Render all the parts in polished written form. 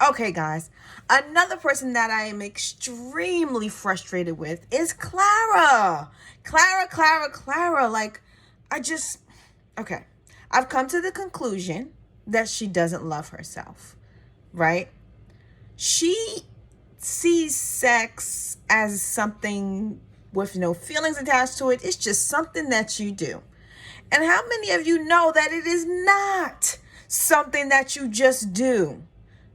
Okay, guys. Another person that I am extremely frustrated with is Clara. Clara. Like, I just. Okay. I've come to the conclusion that she doesn't love herself, right? She sees sex as something with no feelings attached to it. It's just something that you do. And how many of you know that it is not something that you just do?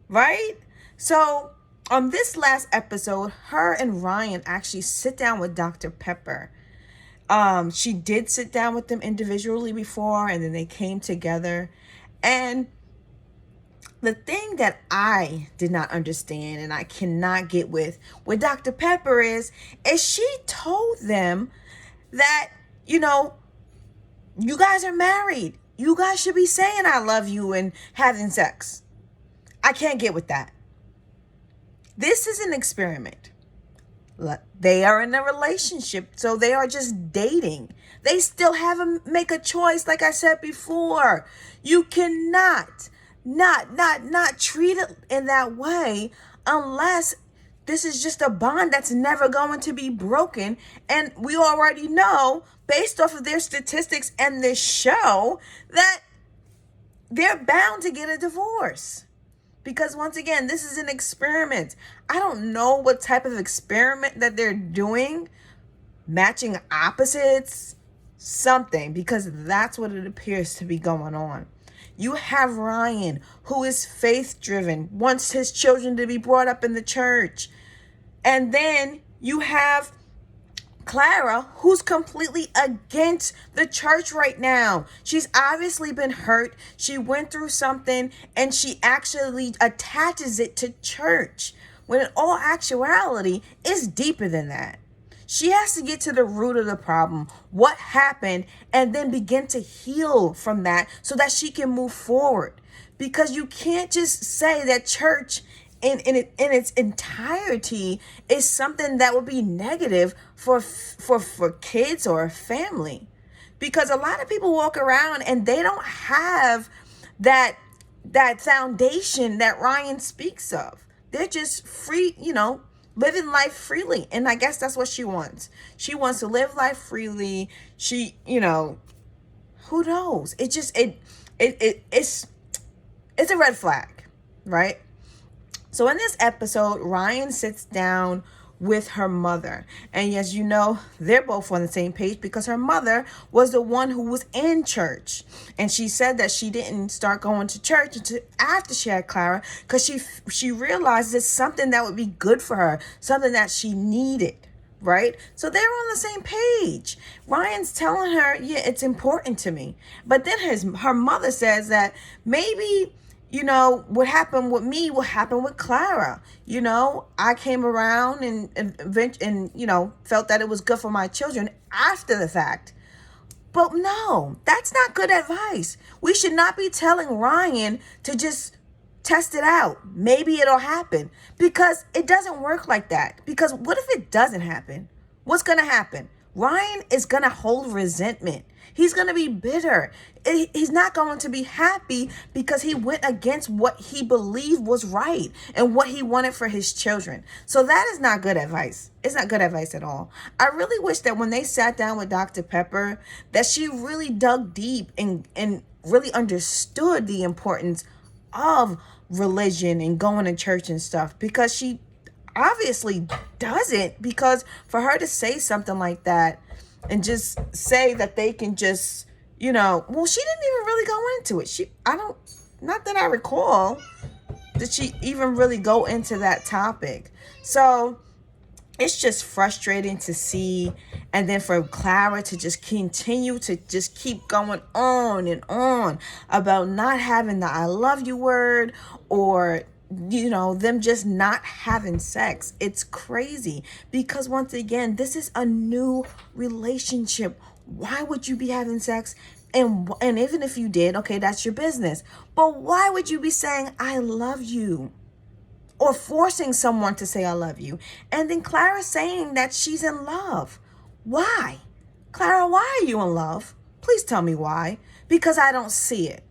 Right? So, on this last episode, her and Ryan actually sit down with Dr. Pepper. She did sit down with them individually before, and then they came together. And the thing that I did not understand and I cannot get with Dr. Pepper is she told them that, you know, you guys are married. You guys should be saying I love you and having sex. I can't get with that. This is an experiment. They are in a relationship, so they are just dating. They still have to make a choice, like I said before. You cannot not treat it in that way unless this is just a bond that's never going to be broken. And we already know, based off of their statistics and this show, that they're bound to get a divorce. Because once again, this is an experiment. I don't know what type of experiment that they're doing, matching opposites, something, because that's what it appears to be going on. You have Ryan, who is faith driven, wants his children to be brought up in the church. And then you have Clara, who's completely against the church right now. She's obviously been hurt. She went through something and she actually attaches it to church, when in all actuality, it's deeper than that. She has to get to the root of the problem, what happened, and then begin to heal from that so that she can move forward. Because you can't just say that church in its entirety is something that would be negative for kids or a family. Because a lot of people walk around and they don't have that foundation that Ryan speaks of. They're just free, living life freely. And I guess that's what she wants. She wants to live life freely. She, who knows? It's a red flag, right? So in this episode, Ryan sits down with her mother. And as you know, they're both on the same page because her mother was the one who was in church. And she said that she didn't start going to church until after she had Clara, because she realized it's something that would be good for her, something that she needed. Right? So they're on the same page. Ryan's telling her, yeah, it's important to me. But then her mother says that maybe, what happened with me will happen with Clara. I came around and felt that it was good for my children after the fact. But no, that's not good advice. We should not be telling Ryan to just test it out. Maybe it'll happen, because it doesn't work like that. Because what if it doesn't happen? What's going to happen? Ryan is going to hold resentment. He's going to be bitter. He's not going to be happy because he went against what he believed was right and what he wanted for his children. So that is not good advice. It's not good advice at all. I really wish that when they sat down with Dr. Pepper, that she really dug deep and really understood the importance of religion and going to church and stuff, because she obviously doesn't. Because for her to say something like that and just say that they can just, she didn't even really go into it. Not that I recall, did she even really go into that topic. So it's just frustrating to see. And then for Clara to just continue to just keep going on and on about not having the I love you word, or them just not having sex. It's crazy, because once again, this is a new relationship. Why would you be having sex? And even if you did, okay, that's your business. But why would you be saying I love you? Or forcing someone to say I love you. And then Clara saying that she's in love. Why? Clara, why are you in love? Please tell me why. Because I don't see it.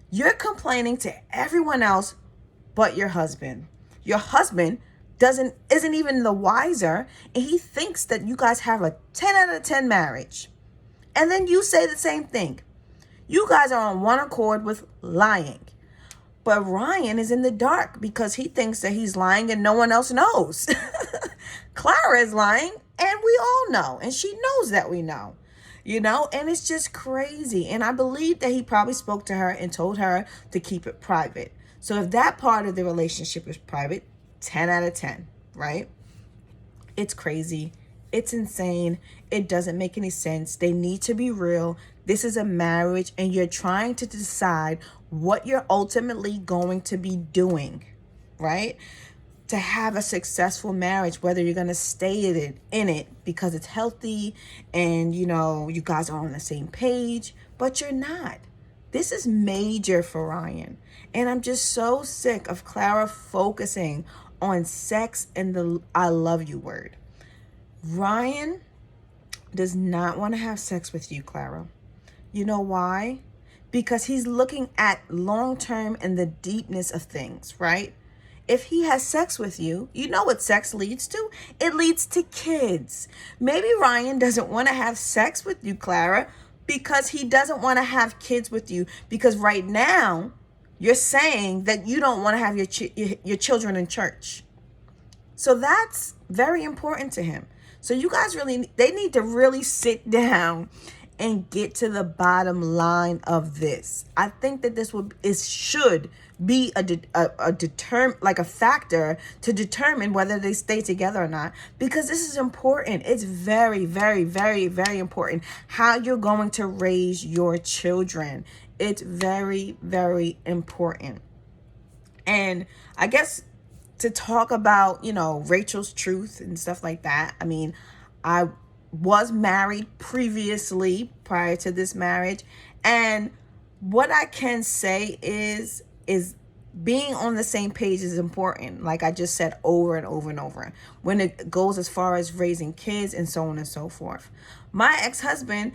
You're complaining to everyone else but your husband. Your husband isn't even the wiser, and he thinks that you guys have a 10 out of 10 marriage. And then you say the same thing. You guys are on one accord with lying. But Ryan is in the dark because he thinks that he's lying and no one else knows. Clara is lying and we all know. And she knows that we know. And it's just crazy. And I believe that he probably spoke to her and told her to keep it private. So if that part of the relationship is private, 10 out of 10, right? It's crazy. It's insane. It doesn't make any sense. They need to be real. This is a marriage and you're trying to decide what you're ultimately going to be doing, right? To have a successful marriage, whether you're going to stay in it because it's healthy and, you guys are on the same page, but you're not. This is major for Ryan. And I'm just so sick of Clara focusing on sex and the I love you word. Ryan does not want to have sex with you, Clara. You know why? Because he's looking at long-term and the deepness of things, right? If he has sex with you, you know what sex leads to? It leads to kids. Maybe Ryan doesn't want to have sex with you, Clara, because he doesn't want to have kids with you. Because right now, you're saying that you don't want to have your children in church. So that's very important to him. So you guys they need to really sit down and get to the bottom line of this. I think that should be a factor to determine whether they stay together or not, because this is important. It's very, very, very, very important how you're going to raise your children. It's very, very important. And I guess to talk about, Rachel's truth and stuff like that. I mean, I was married previously prior to this marriage. And what I can say is being on the same page is important. Like I just said over and over and over, when it goes as far as raising kids and so on and so forth. My ex-husband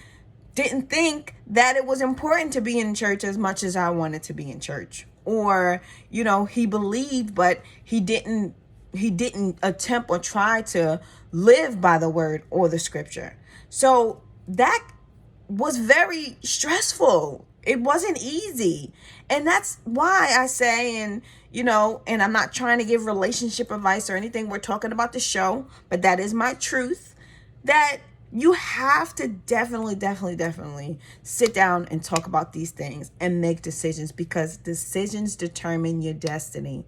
didn't think that it was important to be in church as much as I wanted to be in church. Or, he believed, but he didn't attempt or try to live by the word or the scripture. So that was very stressful. It wasn't easy. And that's why I say, and I'm not trying to give relationship advice or anything. We're talking about the show, but that is my truth, that you have to definitely sit down and talk about these things and make decisions, because decisions determine your destiny.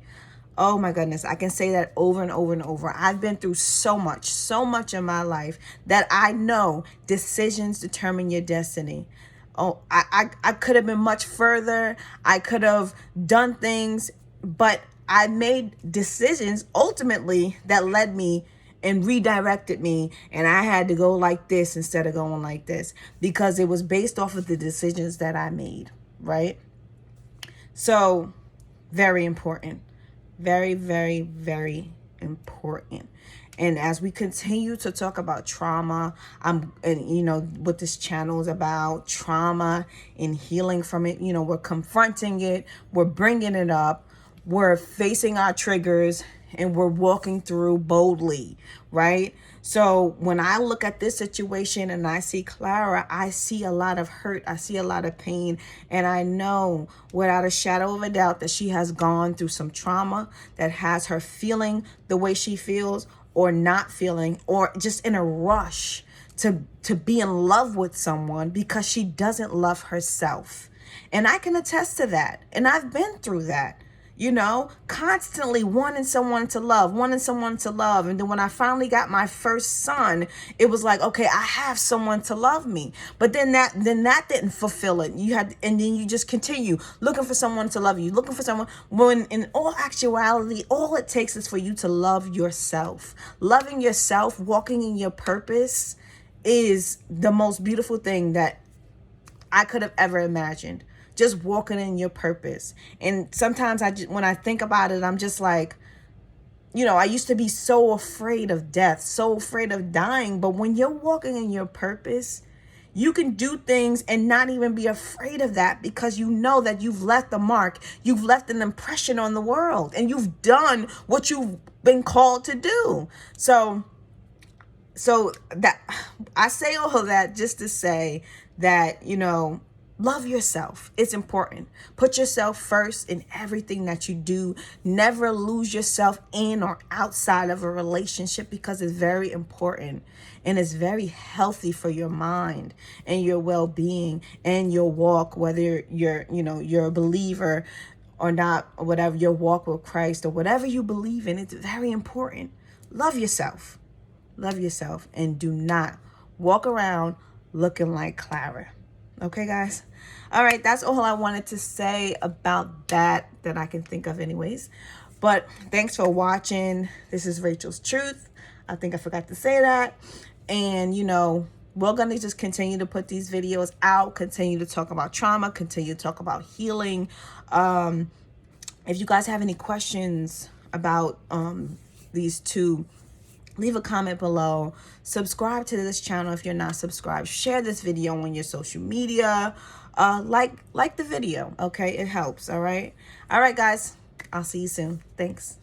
Oh my goodness, I can say that over and over and over. I've been through so much in my life that I know decisions determine your destiny. Oh, I could have been much further. I could have done things, but I made decisions ultimately that led me and redirected me, and I had to go like this instead of going like this, because it was based off of the decisions that I made, right? So, very important. Very, very, very important. And as we continue to talk about trauma, what this channel is about, trauma and healing from it, we're confronting it, we're bringing it up, we're facing our triggers, and we're walking through boldly, right? So when I look at this situation and I see Clara, I see a lot of hurt. I see a lot of pain. And I know without a shadow of a doubt that she has gone through some trauma that has her feeling the way she feels, or not feeling, or just in a rush to be in love with someone because she doesn't love herself. And I can attest to that. And I've been through that. Constantly wanting someone to love. And then when I finally got my first son, it was like, okay, I have someone to love me. But then that didn't fulfill it. And then you just continue looking for someone to love you, looking for someone, when in all actuality, all it takes is for you to love yourself. Loving yourself, walking in your purpose is the most beautiful thing that I could have ever imagined. Just walking in your purpose. And sometimes when I think about it, I'm just like, I used to be so afraid of death, so afraid of dying. But when you're walking in your purpose, You can do things and not even be afraid of that, because you know that you've left a mark. You've left an impression on the world, and you've done what you've been called to do. So that, I say all of that just to say that, love yourself. It's important. Put yourself first in everything that you do. Never lose yourself in or outside of a relationship, because it's very important and it's very healthy for your mind and your well-being and your walk, whether you're a believer or not, or whatever, your walk with Christ or whatever you believe in. It's very important. Love yourself. Love yourself, and do not walk around looking like Clara. Okay, guys? All right, that's all I wanted to say about that I can think of anyways. But thanks for watching. This is Rachel's Truth. I think I forgot to say that. And, we're going to just continue to put these videos out, continue to talk about trauma, continue to talk about healing. If you guys have any questions about these two, leave a comment below. Subscribe to this channel if you're not subscribed. Share this video on your social media. Like the video, okay? It helps, all right? All right, guys. I'll see you soon. Thanks.